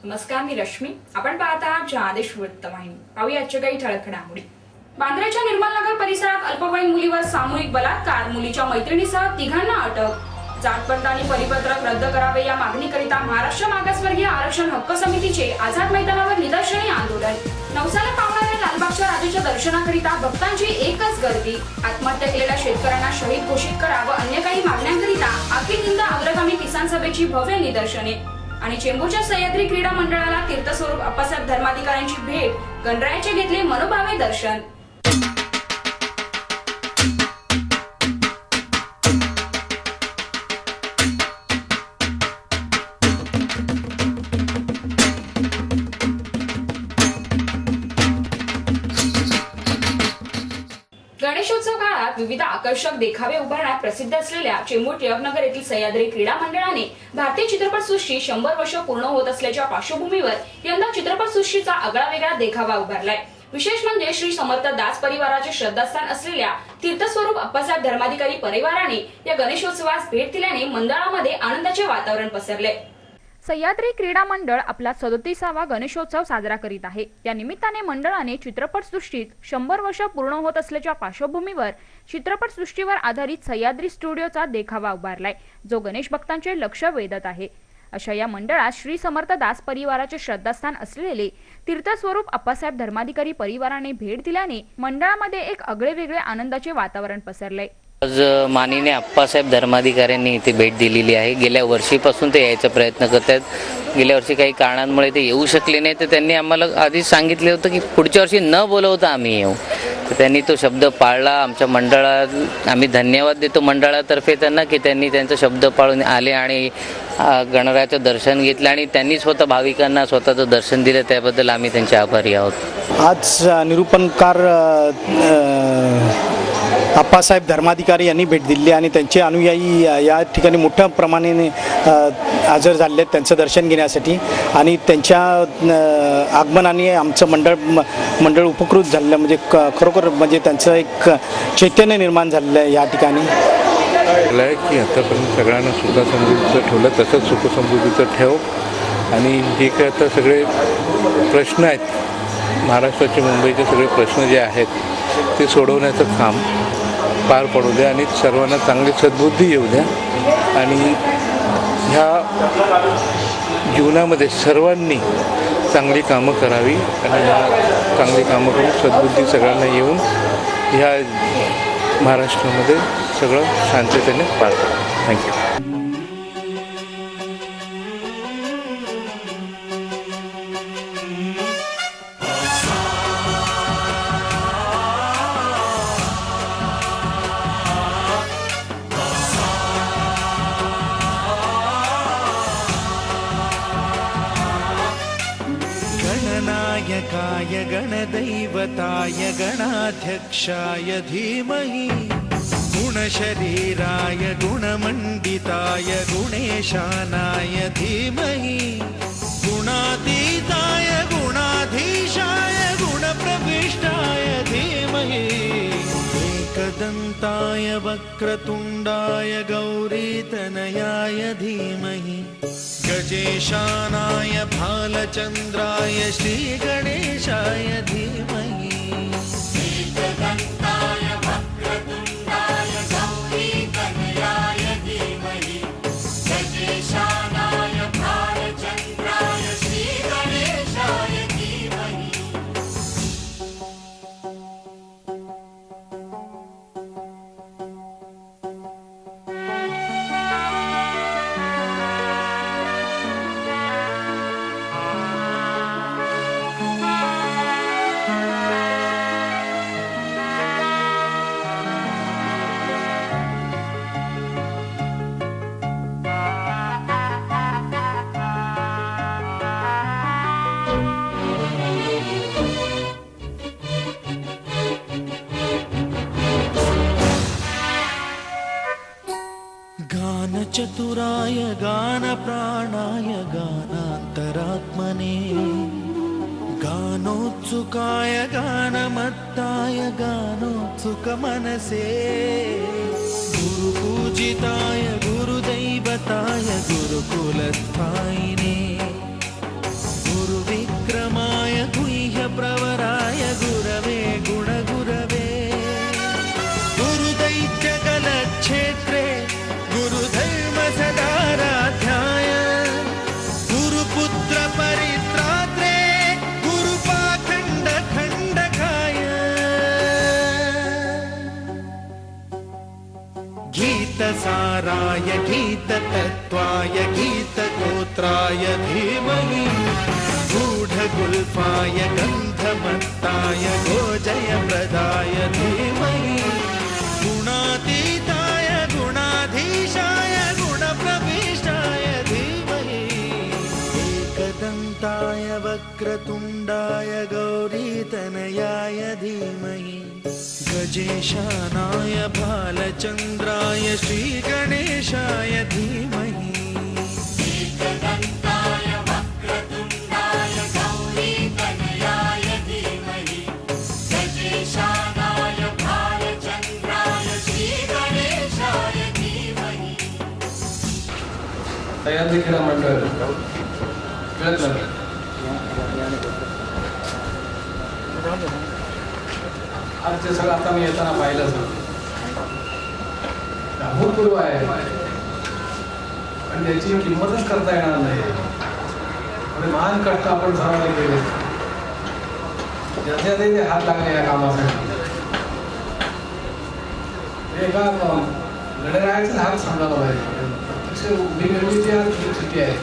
नमस्कार, मी रश्मी. आपण पाहत आहात जनादेश वृत्तवाहिनी. पाहूया आजच्या काही ठळक घडामोडी. बांद्राच्या निर्मलनगर परिसरात अल्पवयीन मुलीवर सामूहिक बलात्कार, मुलीच्या मैत्रिणीसह तिघांना अटक. जातपडताळणी परिपत्रक रद्द करावे या मागणीकरिता महाराष्ट्र मागासवर्गीय आरक्षण हक्क समितीचे आझाद मैदानावर निदर्शनी आंदोलन. नवसाला पावणाऱ्या लालबागच्या राजाच्या दर्शनाकरिता भक्तांची एकच गर्दी. आत्महत्या केलेल्या शेतकऱ्यांना शहीद घोषित करा व अन्य काही मागण्यांकरिता अखिल हिंद अग्रगामी किसान सभेची भव्य निदर्शने. आणि चेंबूरच्या सह्याद्री क्रीडा मंडळाला तीर्थस्वरूप अप्पासाहेब धर्माधिकाऱ्यांची भेट, गणरायाचे घेतले मनोभावे दर्शन. गणेशोत्सव काळात विविध आकर्षक देखावे उभारण्यात प्रसिद्ध असलेल्या चेंबूर टिळकनगर येथील सह्याद्री क्रीडा मंडळाने भारतीय चित्रपटसृष्टी 100 वर्ष पूर्ण होत असल्याच्या पार्श्वभूमीवर यंदा चित्रपटसृष्टीचा आगळावेगळा देखावा उभारलाय. विशेष म्हणजे श्री समर्थ दास परिवाराचे श्रद्धास्थान असलेल्या तीर्थस्वरूप अप्पासाहेब धर्माधिकारी परिवाराने या गणेशोत्सवास भेट दिल्याने मंडळामध्ये आनंदाचे वातावरण पसरले. सह्याद्री क्रीडा मंडळ आपला 37वा गणेशोत्सव साजरा करीत आहे. या निमित्ताने मंडळाने चित्रपटसृष्टीत 100 वर्ष पूर्ण होत असल्याच्या पार्श्वभूमीवर चित्रपटसृष्टीवर आधारित सह्याद्री स्टुडिओचा देखावा उभारलाय, जो गणेश भक्तांचे लक्ष वेधत आहे. अशा या मंडळात श्री समर्थ दास परिवाराचे श्रद्धास्थान असलेले तीर्थस्वरूप अप्पासाहेब धर्माधिकारी परिवाराने भेट दिल्याने मंडळामध्ये एक आगळेवेगळे आनंदाचे वातावरण पसरले. आज माननीय अप्पासाहेब धर्माधिकाऱ्यांनी इथे भेट दिलेली आहे. गेल्या वर्षीपासून ते यायचा प्रयत्न करत आहेत. गेल्या वर्षी काही कारणांमुळे ते येऊ शकले नाही, तर त्यांनी आम्हाला आधीच सांगितले होतं की पुढच्या वर्षी न बोलवता आम्ही येऊ. तर त्यांनी तो शब्द पाळला. आमच्या मंडळात आम्ही धन्यवाद देतो मंडळातर्फे त्यांना की त्यांनी त्यांचा शब्द पाळून आले आणि गणरायाचं दर्शन घेतलं आणि त्यांनी स्वतः भाविकांना स्वतःचं दर्शन दिलं. त्याबद्दल आम्ही त्यांचे आभारी आहोत. आज निरूपणकार अप्पासाहेब धर्माधिकारी यांनी भेट दिली आणि त्यांचे अनुयायी या ठिकाणी मोठ्या प्रमाणाने हजर झाले आहेत त्यांचं दर्शन घेण्यासाठी. आणि त्यांच्या आगमनाने आमचं मंडळ उपकृत झालेलं, म्हणजे खरोखर म्हणजे त्यांचं एक चैतन्य निर्माण झालेलं आहे या ठिकाणी. की आतापर्यंत सगळ्यांना सुखसमृद्धीचं ठेवलं, तसंच सुखसमृद्धीचं ठेव. आणि जे काय आता सगळे प्रश्न आहेत महाराष्ट्राचे, मुंबईचे सगळे प्रश्न जे आहेत ते सोडवण्याचं काम पार पडू द्या आणि सर्वांना चांगली सद्बुद्धी येऊ द्या. आणि ह्या जीवनामध्ये सर्वांनी चांगली कामं करावी आणि ह्या चांगली कामं करून सद्बुद्धी सगळ्यांना येऊन ह्या महाराष्ट्रामध्ये सगळं शांततेने पार पडेल. थँक्यू. गणनायकाय गणदैवताय गणाध्यक्षाय धीमहि गुणशरीराय गुणमण्डिताय गुणेशानाय धीमहि गुणातीताय गुणाधीशाय गुणप्रविष्टाय धीमहि एकदन्ताय वक्रतुण्डाय गौरीतनयाय धीमहि गजेशानाय भालचन्द्राय श्रीगणेशाय धीमहि एकदन्ताय वक्रतुण्डाय गौरीतनयाय धीमहि गजेशानाय भालचन्द्राय श्रीगणेशाय धीमहि. गानचतुराय गानप्राणाय गानान्तरात्मने गानोत्सुकाय गानमत्ताय गानोत्सुकमनसे गुरुपूजिताय गुरुदैवताय गुरुकुलस्थायिने पुत्र परित्रात्रे गुरुपाखंड खंडकाय गीत साराय गीत तत्वाय गीत गोत्राय धीमहि गूढगुल्फाय गन्धमत्ताय गोजय प्रदाय धीमहि गुणातीताय गुणाधीशाय गुणप्रविष्टाय धीमहि एकदन्ताय वक्रतुण्डाय गौरीतनयाय धीमहि गजेशानाय भालचन्द्राय श्रीगणेशाय धीमहि एकदन्ताय वक्रतुण्डाय गौरीतनयाय धीमहि गजेशानाय भालचन्द्राय श्रीगणेशाय धीमहि सह्याद्री क्रीडा मंडळ आज ते सगळं आता मी येताना पाहिलं सर अभूतपूर्व आहे आणि त्याची किंमतच करता येणार नाही. म्हणजे महान कष्ट आपण सर्वांनी केले, ज्याचे ते हात लागले या कामासाठी. एका लढायचं हात सांगायला पाहिजे. उभी निर्मिती आज चुकी आहे.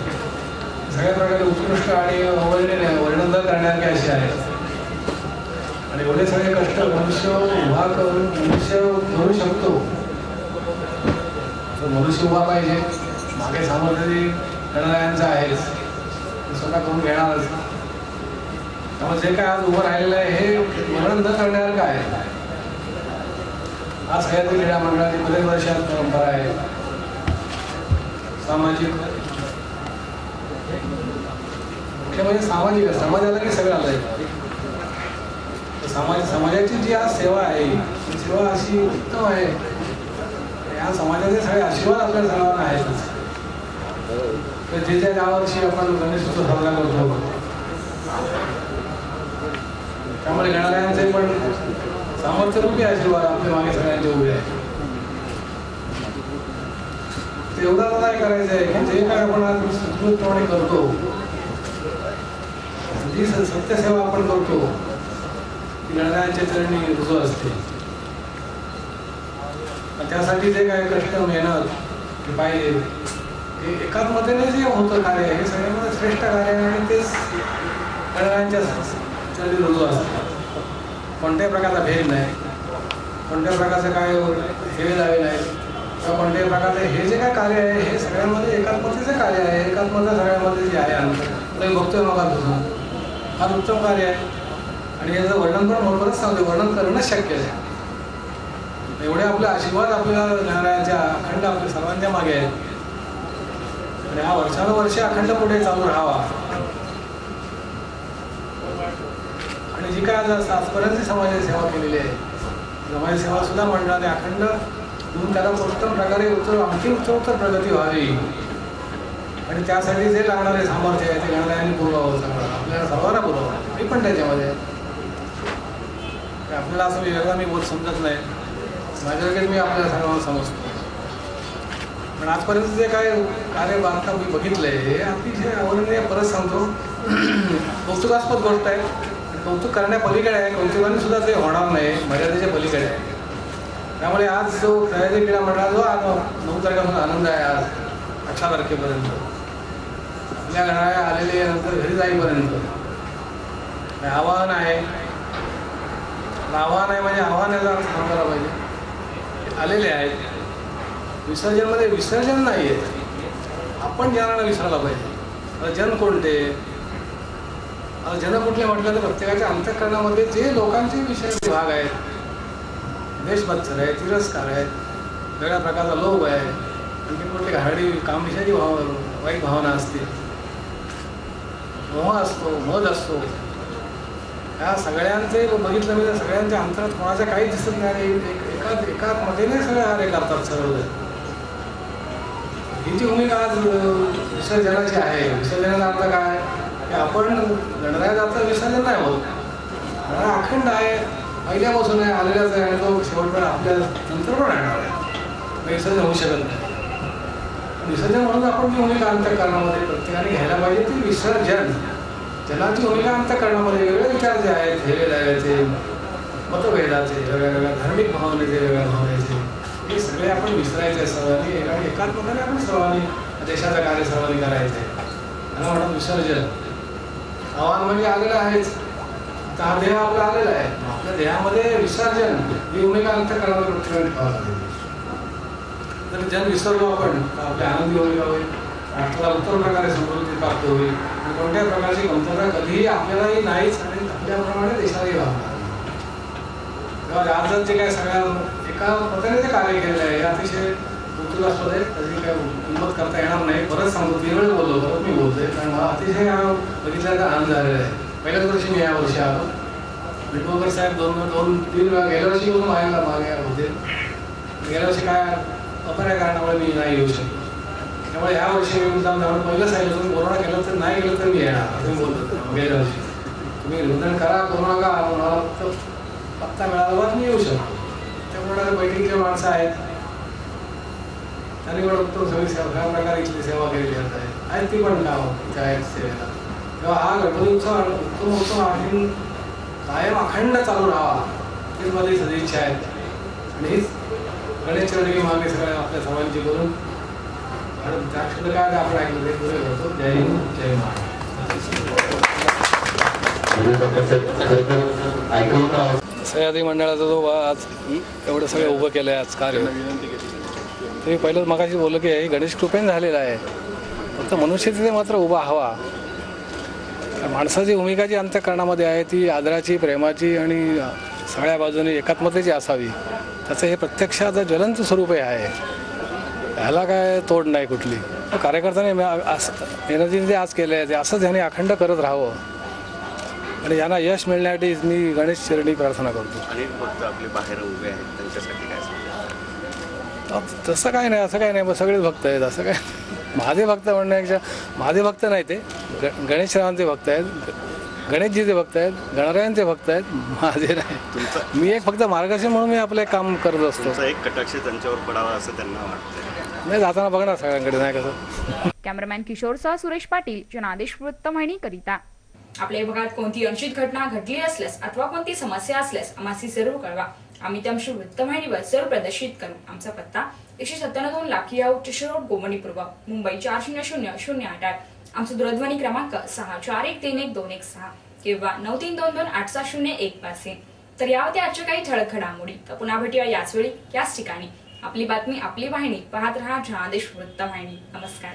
सगळ्या प्रकारे उत्कृष्ट आणि वर्णन करण्यासारखे असे आहेत. आणि एवढे सगळे कष्ट मनुष्य उभा करून मनुष्य करू शकतो. मनुष्य उभा पाहिजे, मागे सामर्थ्य गणरायांचं आहेच, ते स्वतः करून घेणारच. त्यामुळे जे काय आज उभं राहिलेलं आहे हे वर्णन न करण्यासारखं आहे. आज सह्याद्री क्रीडा मंडळाची बरेच वर्षात परंपरा आहे. सामाजिक मुख्य म्हणजे सामाजिक आहे. समाजाला की सगळं आलंय. समाजाची जी आज सेवा आहे ती सेवा अशी उत्तम आहे. या समाजाचे सगळे आशीर्वाद आपल्या सर्वांना आहेतच. जे ज्या वर्षी आपण गणेशोत्सव साजरा करतो त्यामुळे गणरायांचे पण सामर्थ्यरूपी आशीर्वाद आपल्या मागे सगळ्यांचे उभे आहेत. एवढं काय करायचं आहे की जे काय आपण आज सुदृढपणे करतो, जी सत्यसेवा आपण करतो ती गणरायांच्या चरणी रुजू असते. त्यासाठी जे काय कष्ट मेहनत पाहिजे ते एकात्मतेने जे होतं कार्य हे सगळ्यामध्ये श्रेष्ठ कार्य आहे आणि तेच गणरायांच्या चरणी रुजू असतात. कोणत्याही प्रकारचा भेद नाही, कोणत्या प्रकारचं काय हेवे दावे नाही किंवा कोणत्याही प्रकारचे हे जे काय कार्य आहे हे सगळ्यांमध्ये एकात्मतेचं कार्य आहे. एकात्मता सगळ्यांमध्ये जे आहे तुम्ही बघतोय मग तुझं फार उत्तम कार्य आहे. आणि याचं वर्णन पण परत सांगतो, वर्णन करणंच शक्य आहे. एवढे आपले आशीर्वाद आपल्याला गणरायांच्या अखंड आपल्या सर्वांच्या मागे आहेत. आणि हा वर्षानुवर्षे अखंड पुढे चालू राहावा. आणि जी काय आजपर्यंत समाजाची सेवा केलेली आहे समाज सेवा सुद्धा मंडळाने अखंड देऊन त्याला उत्तम प्रकारे आणखी उत्तरोत्तर प्रगती व्हावी. आणि त्यासाठी जे लागणारे सामर्थ्य आहे ते गणरायांनी पुरवावं. सगळं आपल्याला सर्वांना पुरवावं. मी पण त्याच्यामध्ये आपल्याला असं वेगळा मी बोध समजत नाही. माझ्याकडे मी आपल्याला सर्वांना समजतो. पण आजपर्यंत जे काय कार्य आता मी बघितलं आहे हे अतिशय अवर्णनीय. परत सांगतो कौतुकास्पद गोष्ट आहे. कौतुक करण्यापलीकडे आहे. कौतुकाने सुद्धा ते होणार नाही, मर्यादेच्या पलीकडे आहे. त्यामुळे आज जो सह्याद्री क्रीडा मंडळाचा जो 9 तारखेपासून आनंद आहे आज 18 तारखेपर्यंत आपल्या गणराया आलेले नंतर घरी जाईपर्यंत आवाहन आहे. आव्हान आहे म्हणजे आव्हान याचा अर्थ सांगायला पाहिजे. आलेले आहेत विसर्जनमध्ये विसर्जन नाही आहे. आपण जनाला विसरायला पाहिजे. आता जन कोणते, आता जन कुठले म्हटलं तर प्रत्येकाच्या अंतःकरणामध्ये जे लोकांचे विषय विभाग आहेत, देशभत्सर आहे, तिरस्कार आहेत, वेगळ्या प्रकारचा लोभ आहे, आणखी कुठली घाडी कामविषयाची वाईट भावना असते, मोह असतो, मध असतो. ह्या सगळ्यांचे बघितलं मी तर सगळ्यांच्या अंतरात कोणाचं काही दिसत नाही. एकात्मतेने सगळे कार्य करतात सर्व. ही जी भूमिका आज विसर्जनाची आहे. विसर्जनाचा अर्थ काय की आपण गणरायाचं विसर्जन नाही होत. गणराया अखंड आहे, पहिल्यापासून आहे, आलेलाच आहे आणि तो शेवटपर्यंत आपल्या नंतर पण राहणार आहे. विसर्जन होऊ शकत नाही. विसर्जन म्हणून आपण जी भूमिका अंतःकरणामध्ये प्रत्येकाने घ्यायला पाहिजे ती विसर्जन. जनाची भूमिका अंतःकरणामध्ये वेगवेगळे विचार जे आहेत, हे वेगळे मतभेदाचे, वेगवेगळ्या धार्मिक भावनेचे, वेगळ्या भावनेचे, हे सगळे आपण विसरायचे सर्वांनी आणि एकात्मतेने आपण सर्वांनी देशाचं कार्य सर्वांनी करायचं आहे. मला म्हणतात विसर्जन आव्हान म्हणजे आलेलं आहेच. आता हा देह आपला आलेला आहे, आपल्या देहामध्ये विसर्जन ही भूमिका अंतःकरणामध्ये प्रत्येकाने ठेवायला लागेल. तर जन विसरलो आपण तर आपली आनंदी भूमिका होईल, राष्ट्राला उत्तम प्रकारे समृद्धी प्राप्त होईल आणि कोणत्या प्रकारची कमतरता कधीही आपल्यालाही नाहीच आणि आपल्याप्रमाणे देशालाही लागणार. तेव्हा आज जे काय सगळ्या एका पद्धतीने कार्य केलेलं आहे हे अतिशय कौतुकास्पद आहे. त्याची काय किंमत करता येणार नाही. परत सांगतो, 3 वेळ बोललो, परत मी बोलतोय कारण मला अतिशय बघितल्याचा आनंद झालेला आहे. पहिल्याच वर्षी मी या वर्षी आलो. विठोबर साहेब 2-3 वेळा गेल्या वर्षी बोलून मागे होते. गेल्या वर्षी काय अपऱ्या कारणामुळे मी नाही येऊ शकलो. त्यामुळे ह्या वर्षी मी पहिलं सांगितलं तुम्ही कोरोना केलं तर नाही केलं तर मी येणार असं मी बोलतो. गेल्या वर्षी तुम्ही निवेदन करा, कोरोना का मला फक्त पत्ता मिळाला मी येऊ शकतो. त्यामुळे बैठकीचे माणसं आहेत, त्यांनी पण उत्तम सगळी सेवा प्रकारे इथली सेवा केलेली आहेत ती पण काम आहेत सेवेला. तेव्हा हा गणपती उत्सव आणखी कायम अखंड चालू राहावा हीच माझी सदिच्छा आहे. आणि हीच गणेश चरणी मागणी सगळ्या आपल्या सर्वांची करून आणि त्या क्षणी काय आपण ऐकलं ते पुरे करतो. जय हिंद, जय महाराष्ट्र. सह्याद्री मंडळाचा जो आज एवढं सगळं उभं केलं आहे आज कार्य, ते पहिलं मगाशी बोललो की हे गणेश कृपेने झालेलं आहे. फक्त मनुष्य तिथे मात्र उभा हवा. माणसाची भूमिका जी अंतःकरणामध्ये आहे ती आदराची, प्रेमाची आणि सगळ्या बाजूने एकात्मतेची असावी. त्याचं हे प्रत्यक्षात ज्वलंत स्वरूप आहे. ह्याला काय तोड नाही कुठली. कार्यकर्त्यांनी एनर्जीने जे आज केलं आहे ते असंच ह्याने अखंड करत राहावं आणि यांना यश मिळण्यासाठी मी गणेश चरणी प्रार्थना करतो. अनेक भक्त आपले बाहेर उभे आहेत, त्यांच्यासाठी काय सांगतो? तसं काय नाही, असं काय नाही, मग सगळेच भक्त आहेत. असं काय महादेव भक्त म्हणण्यापेक्षा महादेव भक्त नाही, ते गणेशरावांचे भक्त आहेत, गणेशजीचे भक्त आहेत, गणरायांचे भक्त आहेत, महादेव नाही. मी एक फक्त मार्गदर्शन म्हणून मी आपलं काम करत असतो. एक कटाक्ष त्यांच्यावर पडावा असं त्यांना वाटतं. नाही, जाताना बघणार सगळ्यांकडे नाही कसं. कॅमेरामॅन किशोरसह सुरेश पाटील, जनादेश वृत्तवाहिनी करिता. आपल्या भागात कोणती अनुचित घटना घडली असल्यास अथवा कोणती समस्या असल्यास आम्हासी जरूर कळवा. आम्ही त्याशी वृत्तवाहिनीवर जरूर प्रदर्शित करू. आमचा पत्ता 197 लाखी आउट रोड, गोवणी पूर्व, मुंबई 400008. आमचा दूरध्वनी क्रमांक 64131216 किंवा 93228701 तर या होत्या आजच्या काही ठळक घडामोडी. तर पुन्हा भेटूया याच वेळी याच ठिकाणी. आपली बातमी, आपली वाहिनी. पाहत रहा जनादेश वृत्तवाहिनी. नमस्कार.